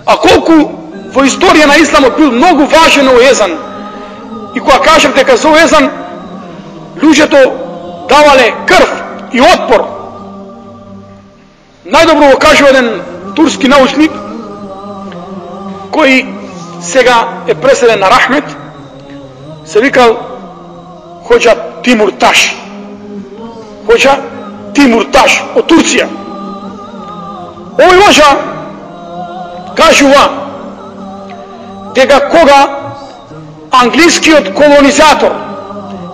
A колку во историја на исламот бил многу важен овој езан. И кога кажам дека за овој езан луѓето давале крв и отпор. Најдобро го кажува еден турски научник кој сега е преселен на Рахмет, се викал Хоџа Тимурташ. Хоџа Тимурташ од Турција. Овој Хоџа кажува дека кога англискиот колонизатор,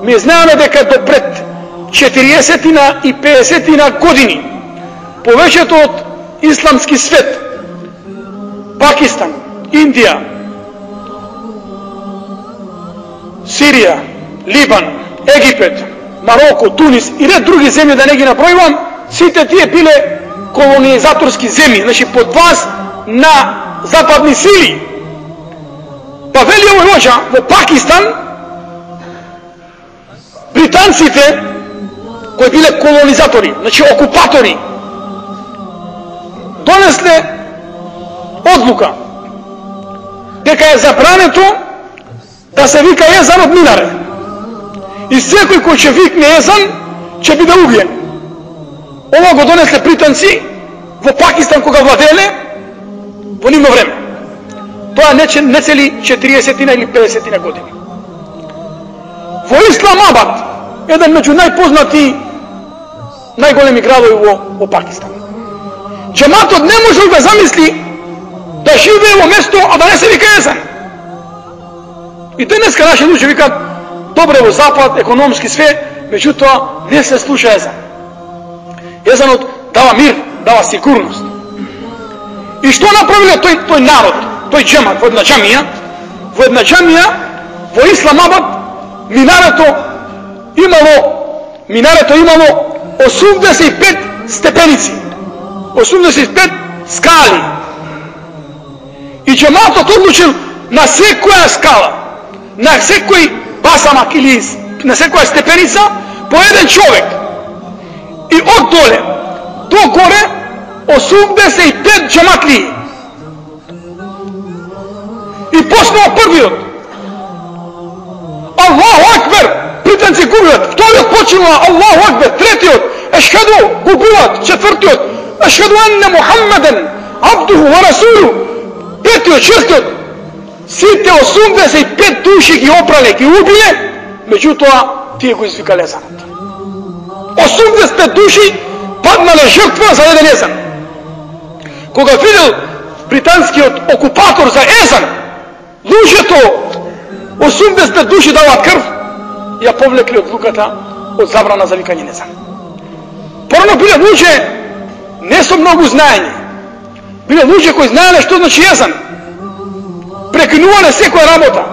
ми знаеме дека до пред 40 и 50 години повеќето од исламски свет, Пакистан, Индија, Сирија, Либан, Египет, Мароко, Тунис и ред други земји, да не ги набројувам, сите тие биле колонизаторски земји, значи под власт на западни сили. Па вели овој Хоџа, во Пакистан британците кои биле колонизатори, значи окупатори, донесле одлука дека е забрането да се вика езан од минаре. И секој кој ќе викне езан ќе биде убиен. Ова го донесле британци во Пакистан кога владееле во нивно време. Тоа не цели 40 или 50 години. Во Исламабад, еден меѓу најпознати најголеми градови во Пакистан, џематот не можел да замисли да живее во место, а да не се вика езан. И денеска наши луѓе викаат, добре во Запад, економски све, меѓутоа не се слуша езан. Езанот дава мир, дава сигурност. И што направиле тој народ, тој џемат во една џамија? Во една џамија во Исламабад минарето имало 85 степеници, 85 скали. И џематот одлучил на секоја скала, на секој басамак или на секоја степеница по еден човек. И од доле до горе 85 џематлии. И почнува првиот. Аллаху акбер, британци губиват. Вториот почнува Аллаху акбер, третиот ешхеду губиват, четвртиот ешхеду анне Мухаммеден абдуху ва расулу, петиот, шестиот. Сите 85 души ги опрале, ги убиле, меѓутоа тие го извикале езанот. 85 души паднале жртва за еден езан. Кога видел британскиот окупатор за езан, луѓето 80 души даваат крв, ја повлекли од луката од забрана за викање на езан. Порано биле луѓе не со многу знаење. Биле луѓе кои знаеле што значи езан. Прекинувале секоја работа.